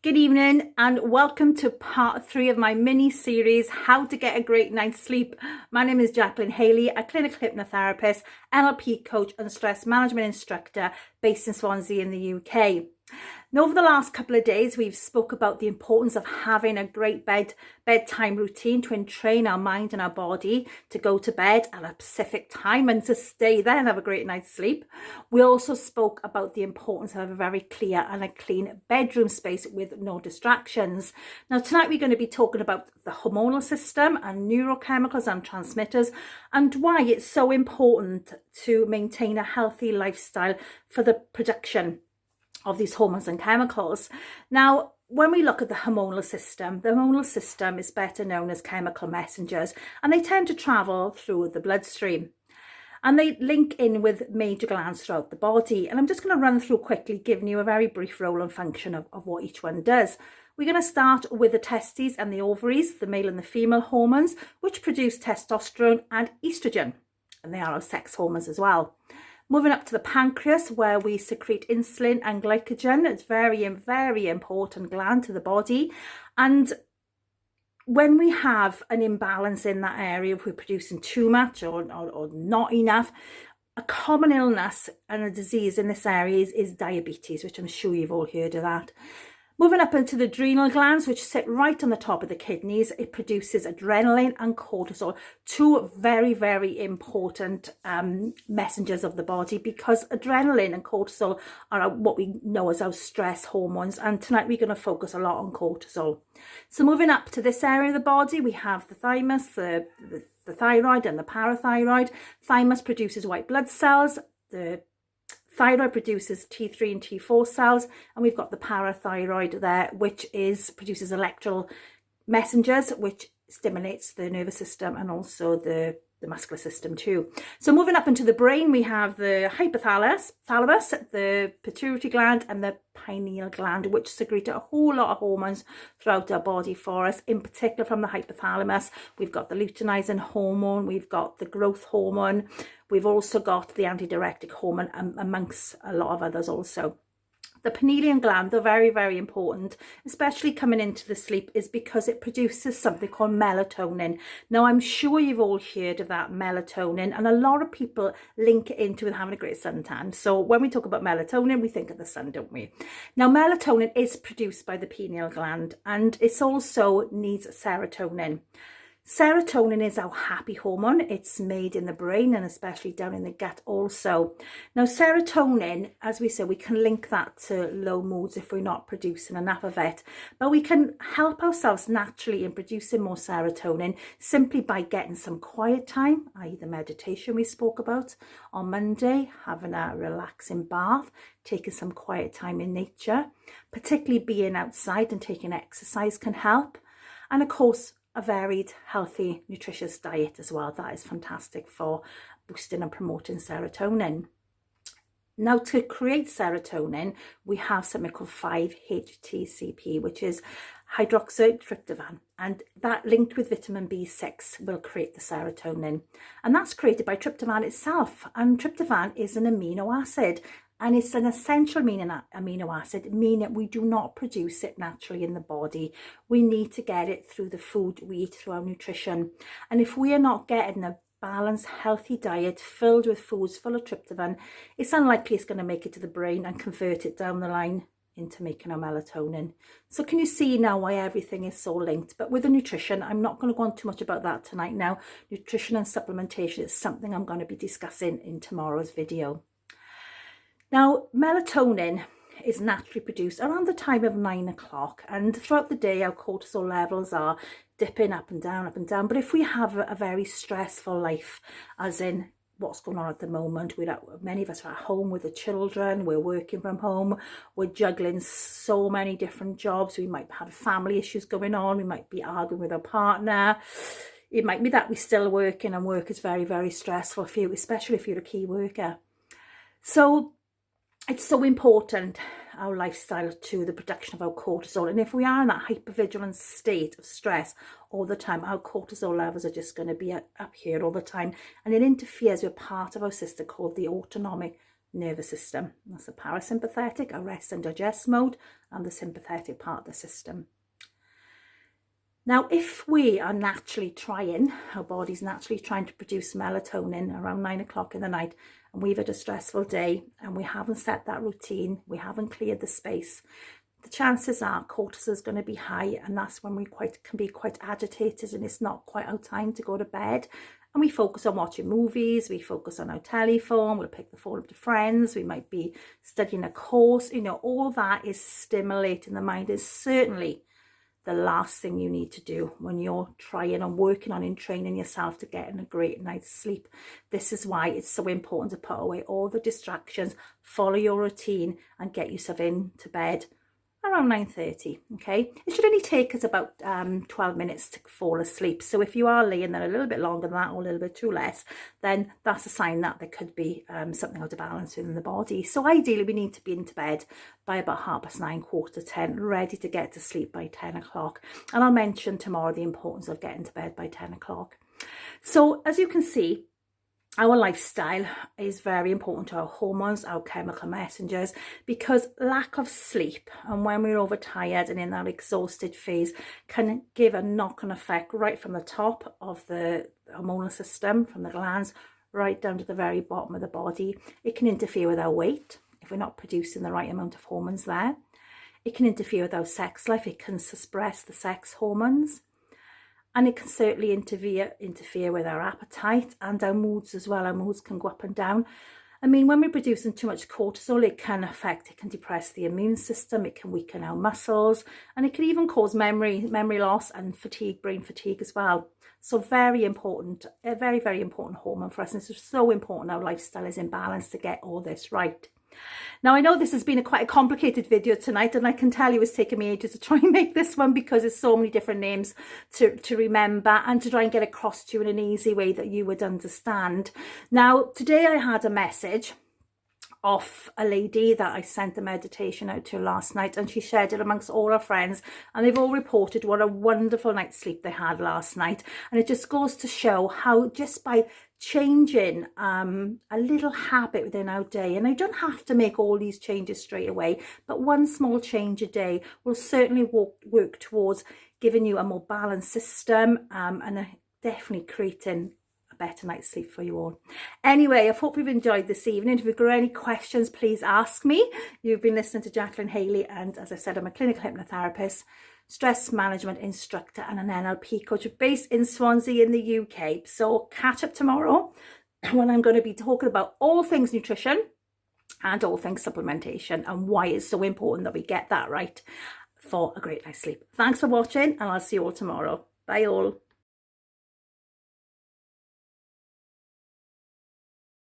Good evening and welcome to part 3 of my mini series, How to Get a Great Night's Sleep. My name is Jacqueline Haley, a clinical hypnotherapist, NLP coach and stress management instructor based in Swansea in the UK. Now, over the last couple of days, we've spoke about the importance of having a great bedtime routine to entrain our mind and our body to go to bed at a specific time and to stay there and have a great night's sleep. We also spoke about the importance of a very clear and a clean bedroom space with no distractions. Now, tonight we're going to be talking about the hormonal system and neurochemicals and transmitters and why it's so important to maintain a healthy lifestyle for the production of these hormones and chemicals. Now, when we look at the hormonal system is better known as chemical messengers, and they tend to travel through the bloodstream. And they link in with major glands throughout the body. And I'm just going to run through quickly, giving you a very brief role and function of what each one does. We're going to start with the testes and the ovaries, the male and the female hormones, which produce testosterone and estrogen. And they are our sex hormones as well. Moving up to the pancreas, where we secrete insulin and glycogen. It's very important gland to the body. And when we have an imbalance in that area, if we're producing too much or not enough, a common illness and a disease in this area is diabetes, which I'm sure you've all heard of that. Moving up into the adrenal glands, which sit right on the top of the kidneys, it produces adrenaline and cortisol, two very important messengers of the body, because adrenaline and cortisol are what we know as our stress hormones. And tonight we're going to focus a lot on cortisol. So moving up to this area of the body, we have the thymus, the thyroid and the parathyroid. Thymus produces white blood cells. The thyroid produces T3 and T4 cells, and we've got the parathyroid there, which produces electrical messengers, which stimulates the nervous system and also the muscular system too. So moving up into the brain, we have the hypothalamus, the pituitary gland and the pineal gland, which secrete a whole lot of hormones throughout our body for us. In particular, from the hypothalamus, we've got the luteinizing hormone, we've got the growth hormone, we've also got the antidiuretic hormone, amongst a lot of others also. The pineal gland, though very important, especially coming into the sleep, is because it produces something called melatonin. Now, I'm sure you've all heard of that melatonin, and a lot of people link it into having a great suntan. So when we talk about melatonin, we think of the sun, don't we? Now, melatonin is produced by the pineal gland, and it also needs serotonin. Serotonin is our happy hormone. It's made in the brain and especially down in the gut also. Now, serotonin, as we said, we can link that to low moods if we're not producing enough of it. But we can help ourselves naturally in producing more serotonin simply by getting some quiet time, i.e. the meditation we spoke about on Monday, having a relaxing bath, taking some quiet time in nature, particularly being outside and taking exercise can help. And of course, a varied, healthy, nutritious diet as well. That is fantastic for boosting and promoting serotonin. Now, to create serotonin, we have something called 5-HTCP, which is hydroxytryptophan, and that linked with vitamin B6 will create the serotonin. And that's created by tryptophan itself. And tryptophan is an amino acid. And it's an essential amino acid, meaning we do not produce it naturally in the body. We need to get it through the food we eat, through our nutrition. And if we are not getting a balanced, healthy diet filled with foods full of tryptophan, it's unlikely it's going to make it to the brain and convert it down the line into making our melatonin. So can you see now why everything is so linked? But with the nutrition, I'm not going to go on too much about that tonight now. Nutrition and supplementation is something I'm going to be discussing in tomorrow's video. Now, melatonin is naturally produced around the time of 9 o'clock, and throughout the day our cortisol levels are dipping up and down. But if we have a very stressful life, as in what's going on at the moment, many of us are at home with the children, we're working from home, we're juggling so many different jobs, we might have family issues going on, we might be arguing with our partner, it might be that we're still working and work is very stressful for you, especially if you're a key worker. So it's so important, our lifestyle, to the production of our cortisol. And if we are in that hypervigilant state of stress all the time, our cortisol levels are just going to be up here all the time. And it interferes with part of our system called the autonomic nervous system. That's the parasympathetic, our rest and digest mode, and the sympathetic part of the system. Now, if we are naturally trying, our body's naturally trying to produce melatonin around 9 o'clock in the night, and we've had a stressful day and we haven't set that routine, we haven't cleared the space, the chances are cortisol is going to be high, and that's when we can be quite agitated, and it's not quite our time to go to bed. And we focus on watching movies, we focus on our telephone, we'll pick the phone up to friends, we might be studying a course, you know, all that is stimulating the mind. Is certainly the last thing you need to do when you're trying and working on and training yourself to get in a great night's sleep. This is why it's so important to put away all the distractions, follow your routine, and get yourself into bed around 9:30. Okay, it should only take us about 12 minutes to fall asleep. So if you are laying there a little bit longer than that, or a little bit too less, then that's a sign that there could be something out of balance within the body. So ideally we need to be into bed by about 9:30, 9:45, ready to get to sleep by 10 o'clock. And I'll mention tomorrow the importance of getting to bed by 10 o'clock. So as you can see, our lifestyle is very important to our hormones, our chemical messengers, because lack of sleep and when we're overtired and in that exhausted phase can give a knock-on effect right from the top of the hormonal system, from the glands, right down to the very bottom of the body. It can interfere with our weight if we're not producing the right amount of hormones there. It can interfere with our sex life. It can suppress the sex hormones. And it can certainly interfere with our appetite and our moods as well. Our moods can go up and down. I mean, when we're producing too much cortisol, it can depress the immune system, it can weaken our muscles, and it can even cause memory loss and fatigue, brain fatigue as well. So very important, a very, very important hormone for us. And it's so important our lifestyle is in balance to get all this right. Now, I know this has been quite a complicated video tonight, and I can tell you it's taken me ages to try and make this one because there's so many different names to remember and to try and get across to you in an easy way that you would understand. Now, today I had a message off a lady that I sent the meditation out to last night, and she shared it amongst all her friends, and they've all reported what a wonderful night's sleep they had last night. And it just goes to show how just by changing a little habit within our day, and I don't have to make all these changes straight away, but one small change a day will certainly work towards giving you a more balanced system and definitely creating a better night's sleep for you all. Anyway, I hope you've enjoyed this evening. If you've got any questions, please ask me. You've been listening to Jacqueline Haley, and as I said, I'm a clinical hypnotherapist, stress management instructor, and an NLP coach based in Swansea in the UK. So catch up tomorrow when I'm going to be talking about all things nutrition and all things supplementation and why it's so important that we get that right for a great night's sleep. Thanks for watching, and I'll see you all tomorrow. Bye all.